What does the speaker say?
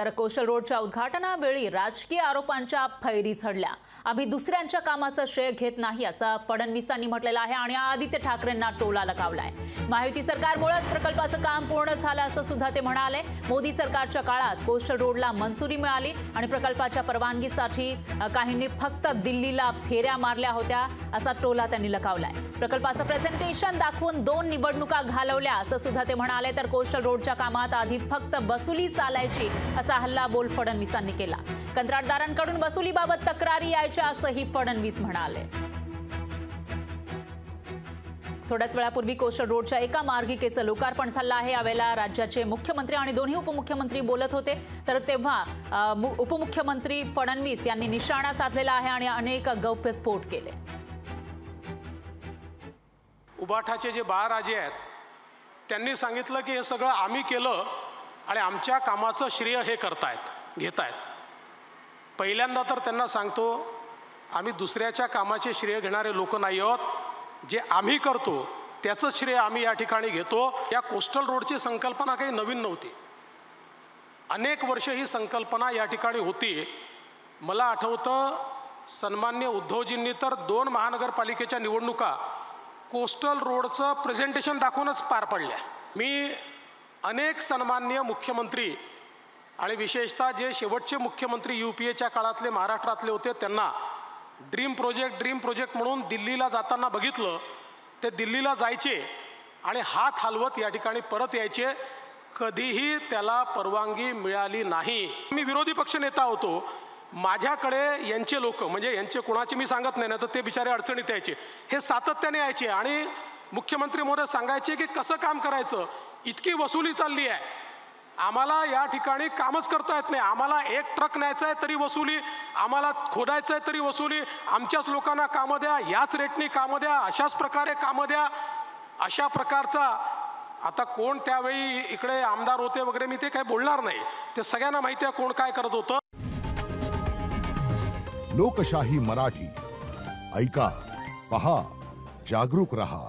तर कोस्टल रोडच्या उद्घाटनावेळी राजकीय आरोपांच्या फैरी चढल्या। आम्ही दुसऱ्यांच्या कामाचं श्रेय घेत नाही असं फडणवीसांनी म्हटलेलं आहे आणि आदित्य ठाकरेंना टोला लगावलाय। महायुती सरकारमुळेच प्रकल्पाचं काम पूर्ण झालं असं सुद्धा ते म्हणाले। मोदी सरकारच्या काळात कोस्टल रोडला मंजुरी मिळाली आणि प्रकल्पाच्या परवानगीसाठी काहींनी फक्त दिल्लीला फेऱ्या मारल्या होत्या असा टोला त्यांनी लगावलाय। प्रकल्पाचं प्रेझेंटेशन दाखवून 2 निवडणुका घालवल्या असं सुद्धा ते म्हणाले। तर कोस्टल रोडच्या कामात आधी फक्त वसुली चालायची असा हल्लाबोल फडणवीसांनी केला। कंत्राटदारांकडून वसुलीबाबत तक्रारी यायच्या असंही फडणवीस म्हणाले। थोड्याच वेळापूर्वी कोस्टल रोडच्या एका मार्गिकेचं लोकार्पण झालं आहे। यावेळेला राज्याचे मुख्यमंत्री आणि दोन्ही उपमुख्यमंत्री बोलत होते। तर तेव्हा उपमुख्यमंत्री फडणवीस यांनी निशाणा साधलेला आहे आणि अनेक गौप्यस्फोट केले। उबाठाचे जे बाळराजे आहेत त्यांनी सांगितलं की हे सगळं आम्ही केलं आणि आमच्या कामाचं श्रेय हे घेतायत। पहिल्यांदा तर त्यांना सांगतो, आम्ही दुसऱ्याच्या कामाचे श्रेय घेणारे लोक नाही आहोत। जे आम्ही करतो त्याचं श्रेय आम्ही या ठिकाणी घेतो। या कोस्टल रोडची संकल्पना काही नवीन नव्हती, अनेक वर्ष ही संकल्पना या ठिकाणी होती। मला आठवतं सन्माननीय उद्धवजींनी तर 2 महानगरपालिकेच्या निवडणुका कोस्टल रोडचं प्रेझेंटेशन दाखवूनच पार पडल्या। मी अनेक सन्माननीय मुख्यमंत्री आणि विशेषतः जे शेवटचे मुख्यमंत्री UPAच्या काळातले महाराष्ट्रातले होते त्यांना ड्रीम प्रोजेक्ट म्हणून दिल्लीला जाताना बघितलं। ते दिल्लीला जायचे आणि हात हलवत या ठिकाणी परत यायचे, कधीही त्याला परवानगी मिळाली नाही। मी विरोधी पक्षनेता होतो, माझ्याकडे यांचे लोक म्हणजे यांचे कोणाचे मी सांगत नाही ना, तर ते बिचारे अडचणीत यायचे, हे सातत्याने यायचे आणि मुख्यमंत्री महोदय सांगायचे की कसं काम करायचं, इतकी वसुली चालली आहे, आम्हाला या ठिकाणी कामच करता येत नाही, आम्हाला एक ट्रक न्यायचा आहे तरी वसुली, आम्हाला खोदायचं आहे तरी वसुली, आमच्याच लोकांना कामं द्या, याच रेटनी कामं द्या, अशाच प्रकारे कामं द्या। अशा प्रकारचा आता कोण त्यावेळी इकडे आमदार होते वगैरे मी ते काही बोलणार नाही, ते सगळ्यांना माहिती आहे कोण काय करत होतं। लोकशाही मराठी ऐका, पहा, जागरूक रहा।